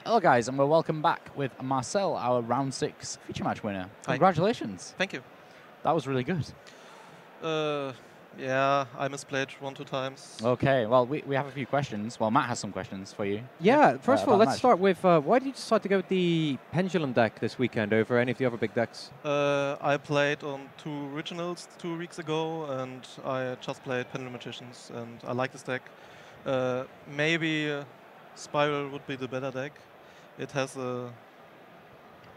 Hello guys, and we're welcome back with Marcel, our round 6 feature match winner. Hi. Congratulations. Thank you. That was really good. Yeah, I misplayed 1-2 times. Okay, well, we have a few questions. Well, Matt has some questions for you. Yeah, first of all, about let's match. start with why did you decide to go with the Pendulum deck this weekend over any of the other big decks? I played on 2 regionals 2 weeks ago, and I just played Pendulum Magicians, and I like this deck. Maybe Spiral would be the better deck. It has a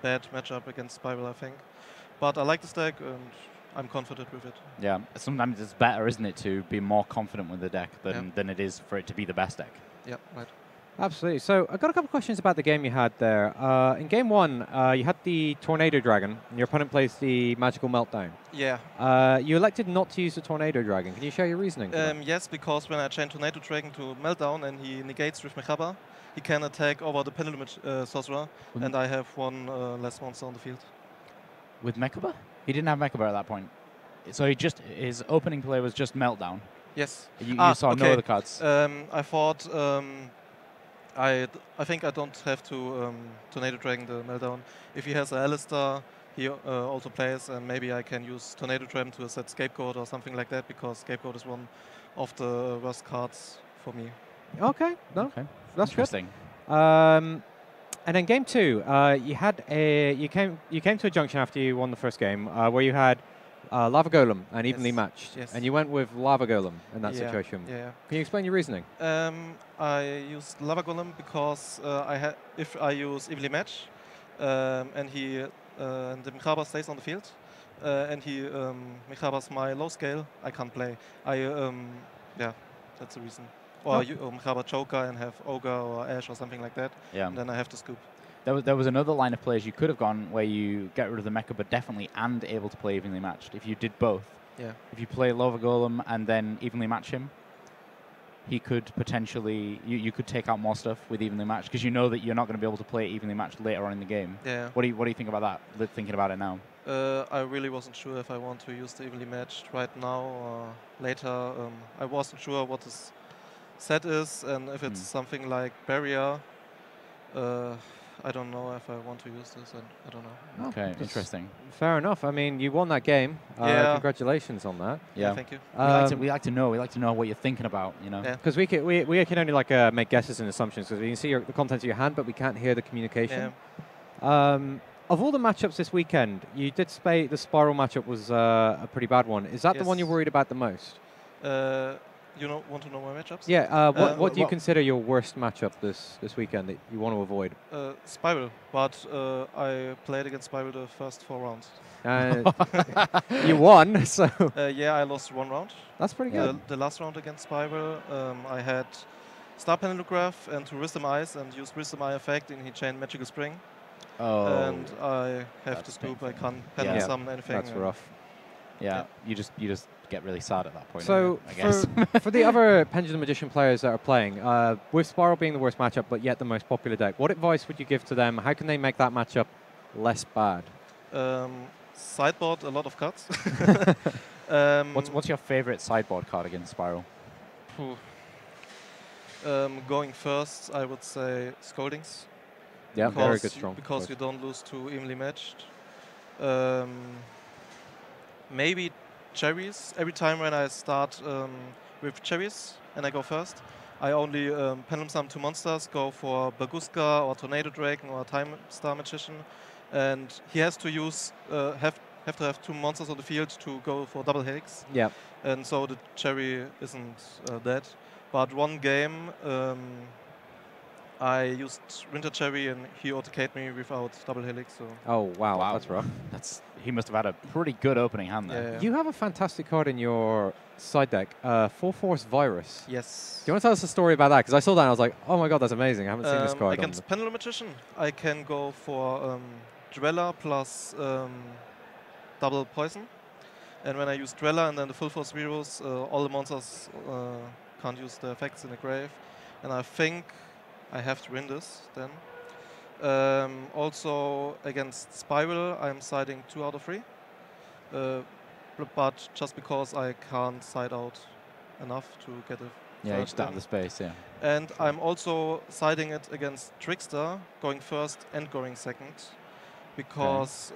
bad matchup against Spiral, I think. But I like this deck, and I'm confident with it. Yeah, sometimes it's better, isn't it, to be more confident with the deck than it is for it to be the best deck. Yeah, right. Absolutely. So I've got a couple of questions about the game you had there. In game 1, you had the Tornado Dragon, and your opponent plays the Magical Meltdown. Yeah. You elected not to use the Tornado Dragon. Can you share your reasoning? Yes, because when I chain Tornado Dragon to Meltdown and he negates with Mechaba, he can attack over the Pendulum Sorcerer, and I have one less monster on the field. With Mechaba? He didn't have Mechaba at that point. So his opening play was just Meltdown. Yes. You saw no other cards. I thought I think I don't have to Tornado Dragon the Meltdown. If he has a Alistar, he also plays, and maybe I can use Tornado Dragon to set Scapegoat or something like that, because Scapegoat is one of the worst cards for me. Okay, no, Okay. that's good. Interesting. And then game 2, you came to a junction after you won the first game where you had Lava Golem and evenly matched, and you went with Lava Golem in that situation. Yeah. Can you explain your reasoning? I used Lava Golem because if I use evenly match and the Mechaba stays on the field and he Mechaba's my low scale, I can't play. Yeah, that's the reason. Or Mechaba Joker and have Ogre or Ash or something like that. Yeah. And then I have to scoop. There was another line of plays you could have gone where you get rid of the Mecha, but definitely and able to play evenly matched. If you did both, Yeah. if you play Lava Golem and then evenly match him, he could potentially you could take out more stuff with evenly matched, because you know that you're not going to be able to play evenly matched later on in the game. Yeah. What do you think about that? Thinking about it now. I really wasn't sure if I want to use the evenly matched right now or later. I wasn't sure what this set is, and if it's something like Barrier. I don't know if I want to use this, and I don't know. Okay, interesting. Fair enough. I mean, you won that game. Congratulations on that. Yeah, thank you. We like to know what you're thinking about, you know. Because we can only make guesses and assumptions, because we can see the contents of your hand, but we can't hear the communication. Of all the matchups this weekend, you did say the Spiral matchup was a pretty bad one. Is that the one you're worried about the most? You want to know my matchups? Yeah. What do you consider your worst matchup this weekend that you want to avoid? Spiral, but I played against Spiral the first 4 rounds. You won, so. Yeah, I lost 1 round. That's pretty good. The last round against Spiral, I had Star Penelograph and to Wisdom Eyes and used Wisdom Eye effect, and he chained Magical Spring. Oh. And I have to scoop. I can't pen summon anything. That's rough. Yeah, you just get really sad at that point. So I guess. for the other Pendulum Magician players that are playing, with Spiral being the worst matchup, but yet the most popular deck, what advice would you give to them? How can they make that matchup less bad? Sideboard a lot of cards. What's your favorite sideboard card against Spiral? Going first, I would say Scoldings. Yeah, very good, strong. Because you don't lose to evenly matched. Maybe Cherries. Every time when I start with Cherries and I go first, I only Pendulum Summon 2 monsters, go for Baguska or Tornado Dragon or Time Star Magician, and he has to use have to have 2 monsters on the field to go for double helix. Yeah. And so the Cherry isn't dead. But one game I used Winter Cherry and he auto-K'd me without double helix. So. Oh wow, that's rough. He must have had a pretty good opening hand there. Yeah. You have a fantastic card in your side deck, Full Force Virus. Yes. Do you want to tell us a story about that? Because I saw that and I was like, oh my god, that's amazing. I haven't seen this card. Against Pendulum Magician, I can go for Dweller plus double poison. And when I use Dweller and then the Full Force Virus, all the monsters can't use the effects in the grave. And I think I have to win this then. Also against Spiral, I'm siding 2 out of 3. But just because I can't side out enough to get a Yeah, you just don't have the space, yeah. And I'm also siding it against Trickster, going first and going second. Because,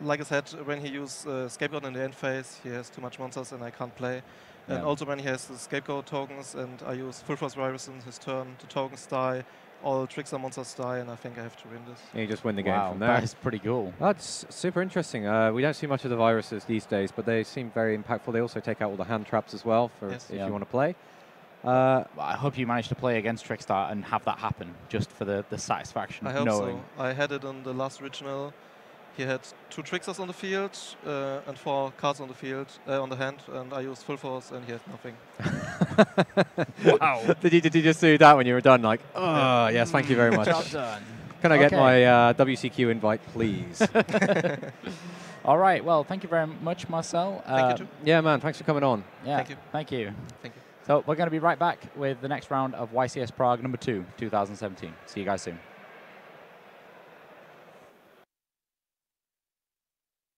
like I said, when he uses Scapegoat in the end phase, he has too much monsters and I can't play. And also when he has the Scapegoat tokens and I use Full Force Virus in his turn, the tokens die, all Trickster monsters die, and I think I have to win this. Yeah, you just win the game from there. That is pretty cool. That's super interesting. We don't see much of the viruses these days, but they seem very impactful. They also take out all the hand traps as well for if you want to play. I hope you manage to play against Trickstar and have that happen, just for the satisfaction I of hope knowing. so. I had it on the last regional. He had 2 Tricksters on the field and 4 cards on the field, on the hand, and I used Full Force, and he had nothing. Wow! did you just do that when you were done? Like, oh yes, thank you very much. Job done. Can I get my WCQ invite, please? All right. Well, thank you very much, Marcel. Thank you too. Yeah, man. Thanks for coming on. Yeah. Thank you. Thank you. Thank you. So we're going to be right back with the next round of YCS Prague number 2, 2017. See you guys soon.